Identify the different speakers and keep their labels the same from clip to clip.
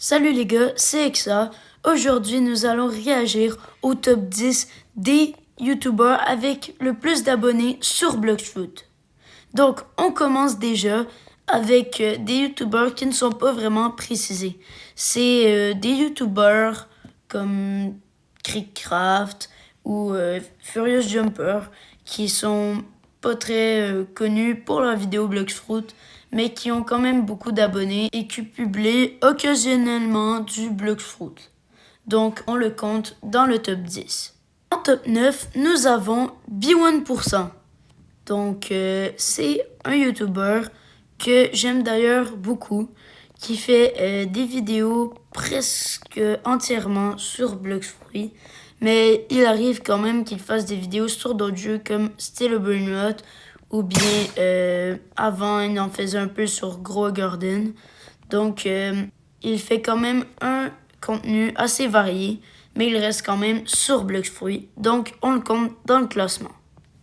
Speaker 1: Salut les gars, c'est Exa. Aujourd'hui, nous allons réagir au top 10 des YouTubers avec le plus d'abonnés sur Bloxfruit. Donc, on commence déjà avec des YouTubers qui ne sont pas vraiment précisés. C'est des YouTubers comme Crickcraft ou Furious Jumper qui sont pas très connus pour leurs vidéos Bloxfruit, mais qui ont quand même beaucoup d'abonnés et qui publient occasionnellement du Bloxfruit. Donc, on le compte dans le top 10. En top 9, nous avons B1%. Donc, c'est un YouTuber que j'aime d'ailleurs beaucoup, qui fait des vidéos presque entièrement sur Bloxfruit, mais il arrive quand même qu'il fasse des vidéos sur d'autres jeux comme Still a Brainrot, ou bien avant il en faisait un peu sur Grow Garden. Donc, il fait quand même un contenu assez varié, mais il reste quand même sur Bloxfruit, donc on le compte dans le classement.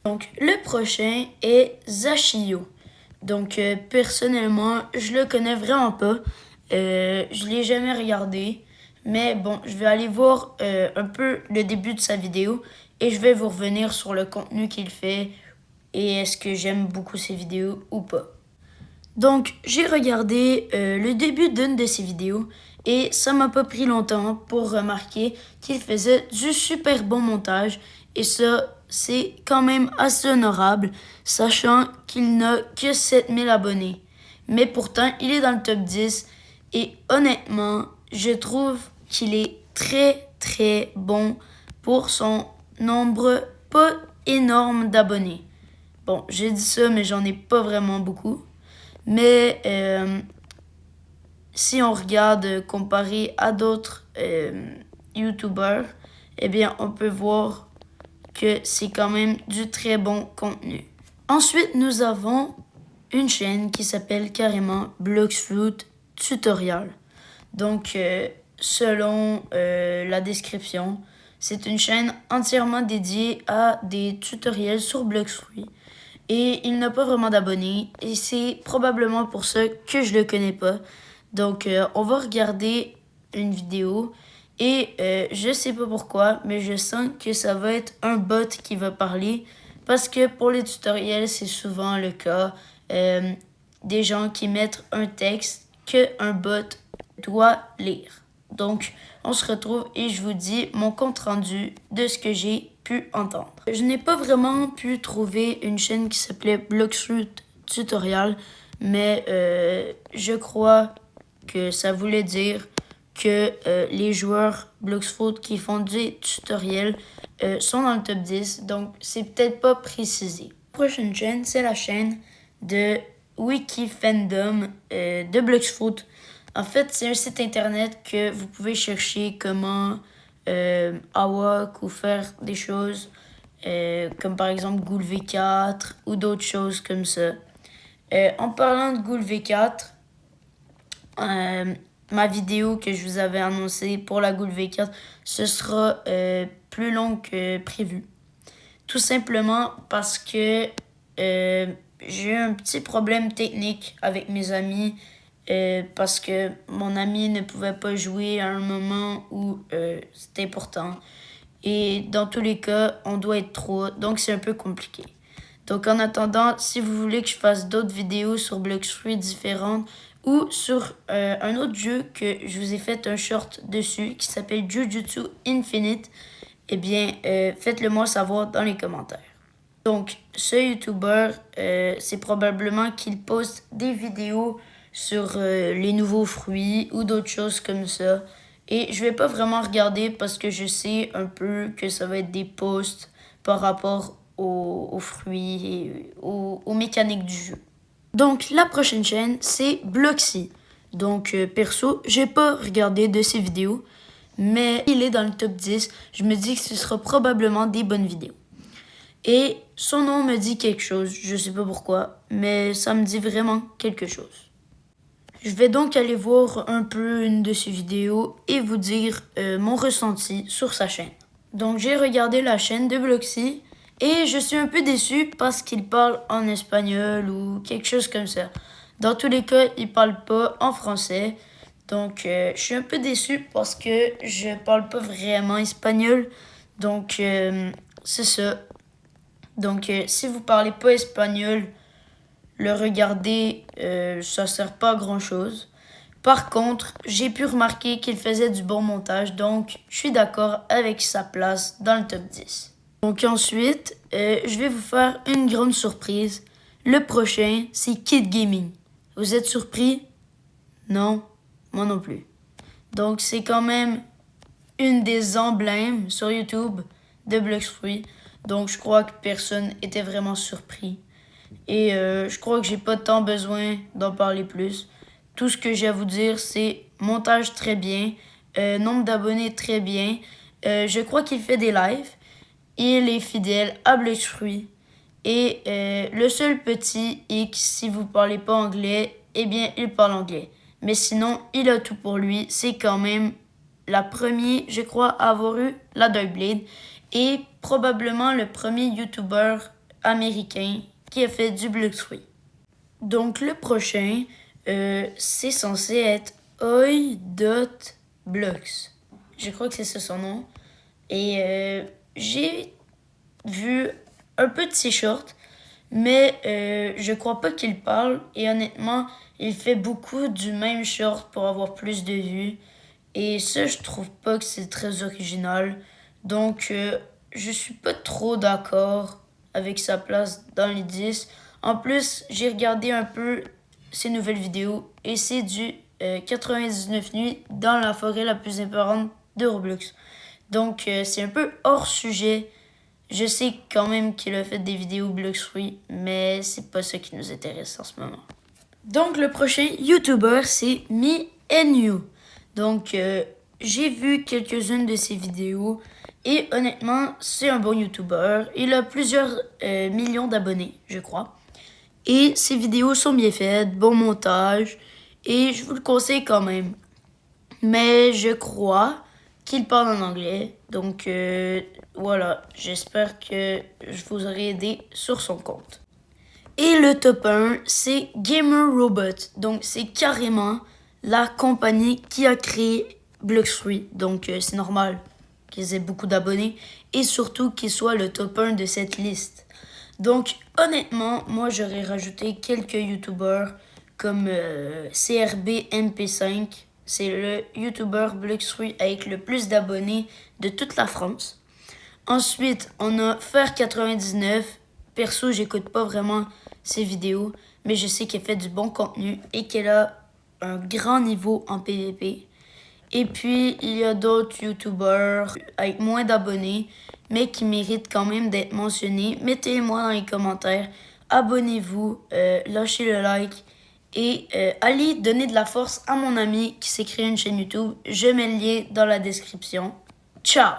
Speaker 1: Donc, le prochain est Zachio. Donc, personnellement, je le connais vraiment pas. Je l'ai jamais regardé. Mais bon, je vais aller voir un peu le début de sa vidéo et je vais vous revenir sur le contenu qu'il fait et est-ce que j'aime beaucoup ses vidéos ou pas. Donc, j'ai regardé le début d'une de ses vidéos et ça m'a pas pris longtemps pour remarquer qu'il faisait du super bon montage et ça, c'est quand même assez honorable, sachant qu'il n'a que 7000 abonnés. Mais pourtant, il est dans le top 10 et honnêtement, je trouve qu'il est très très bon pour son nombre pas énorme d'abonnés. Bon, j'ai dit ça, mais j'en ai pas vraiment beaucoup. Mais si on regarde comparé à d'autres YouTubers, eh bien, on peut voir que c'est quand même du très bon contenu. Ensuite, nous avons une chaîne qui s'appelle carrément Bloxfruit Tutorial. Donc, selon la description, c'est une chaîne entièrement dédiée à des tutoriels sur Bloxfruit. Et il n'a pas vraiment d'abonnés. Et c'est probablement pour ça que je le connais pas. Donc, on va regarder une vidéo. Et je sais pas pourquoi, mais je sens que ça va être un bot qui va parler. Parce que pour les tutoriels, c'est souvent le cas. Des gens qui mettent un texte qu'un bot doit lire. Donc, on se retrouve et je vous dis mon compte rendu de ce que j'ai pu entendre. Je n'ai pas vraiment pu trouver une chaîne qui s'appelait Bloxfruit Tutorial, mais je crois que ça voulait dire que les joueurs Bloxfruit qui font des tutoriels sont dans le top 10, donc c'est peut-être pas précisé. La prochaine chaîne, c'est la chaîne de Wikifandom de Bloxfruit. En fait, c'est un site internet que vous pouvez chercher comment awak ou faire des choses comme par exemple Ghoul V4 ou d'autres choses comme ça. En parlant de Ghoul V4, ma vidéo que je vous avais annoncée pour la Ghoul V4, ce sera plus long que prévu. Tout simplement parce que j'ai eu un petit problème technique avec mes amis parce que mon ami ne pouvait pas jouer à un moment où c'était important. Et dans tous les cas, on doit être trois, donc c'est un peu compliqué. Donc en attendant, si vous voulez que je fasse d'autres vidéos sur Bloxfruit différentes ou sur un autre jeu que je vous ai fait un short dessus qui s'appelle Jujutsu Infinite, eh bien faites-le moi savoir dans les commentaires. Donc ce YouTuber, c'est probablement qu'il poste des vidéos sur les nouveaux fruits ou d'autres choses comme ça. Et je vais pas vraiment regarder parce que je sais un peu que ça va être des posts par rapport aux fruits et aux mécaniques du jeu. Donc la prochaine chaîne, c'est Bloxy. Donc perso, j'ai pas regardé de ses vidéos, mais il est dans le top 10. Je me dis que ce sera probablement des bonnes vidéos. Et son nom me dit quelque chose, je sais pas pourquoi, mais ça me dit vraiment quelque chose. Je vais donc aller voir un peu une de ses vidéos et vous dire mon ressenti sur sa chaîne. Donc j'ai regardé la chaîne de Bloxy et je suis un peu déçu parce qu'il parle en espagnol ou quelque chose comme ça. Dans tous les cas, il parle pas en français Donc, je suis un peu déçu parce que je parle pas vraiment espagnol. Donc, c'est ça. Donc, si vous parlez pas espagnol, le regarder, ça sert pas à grand-chose. Par contre, j'ai pu remarquer qu'il faisait du bon montage, donc je suis d'accord avec sa place dans le top 10. Donc ensuite, je vais vous faire une grande surprise. Le prochain, c'est Kid Gaming. Vous êtes surpris? Non, moi non plus. Donc c'est quand même une des emblèmes sur YouTube de Bloxfruit. Donc je crois que personne était vraiment surpris. Et je crois que j'ai pas tant besoin d'en parler plus. Tout ce que j'ai à vous dire, c'est montage très bien, nombre d'abonnés très bien. Je crois qu'il fait des lives. Il est fidèle à Bloxfruit. Et le seul petit X, si vous parlez pas anglais, eh bien, il parle anglais. Mais sinon, il a tout pour lui. C'est quand même la première, je crois, à avoir eu la Darkblade. Et probablement le premier YouTuber américain qui a fait du Bloxfruit. Donc, le prochain, c'est censé être Oi.blocks. Je crois que c'est ça son nom. Et j'ai vu un peu de ses shorts, mais je crois pas qu'il parle. Et honnêtement, il fait beaucoup du même short pour avoir plus de vues. Et ça, je trouve pas que c'est très original. Donc, je suis pas trop d'accord avec sa place dans les 10. En plus, j'ai regardé un peu ses nouvelles vidéos et c'est du 99 nuits dans la forêt la plus importante de Roblox. Donc, c'est un peu hors sujet. Je sais quand même qu'il a fait des vidéos Bloxfruit, mais c'est pas ça qui nous intéresse en ce moment. Donc, le prochain YouTuber, c'est Me and You. Donc, j'ai vu quelques-unes de ses vidéos et honnêtement, c'est un bon YouTuber. Il a plusieurs millions d'abonnés, je crois. Et ses vidéos sont bien faites, bon montage, et je vous le conseille quand même. Mais je crois qu'il parle en anglais. Donc voilà, j'espère que je vous aurai aidé sur son compte. Et le top 1, c'est Gamer Robot. Donc c'est carrément la compagnie qui a créé Bloxfruit. Donc c'est normal qu'ils aient beaucoup d'abonnés et surtout qu'ils soient le top 1 de cette liste. Donc honnêtement, moi j'aurais rajouté quelques YouTubers comme CRB MP5. C'est le YouTuber Bloxfruit avec le plus d'abonnés de toute la France. Ensuite, on a Fer99. Perso, j'écoute pas vraiment ses vidéos, mais je sais qu'elle fait du bon contenu et qu'elle a un grand niveau en PVP. Et puis, il y a d'autres YouTubers avec moins d'abonnés, mais qui méritent quand même d'être mentionnés. Mettez-les-moi dans les commentaires. Abonnez-vous, lâchez le like. Et allez donner de la force à mon ami qui s'est créé une chaîne YouTube. Je mets le lien dans la description. Ciao!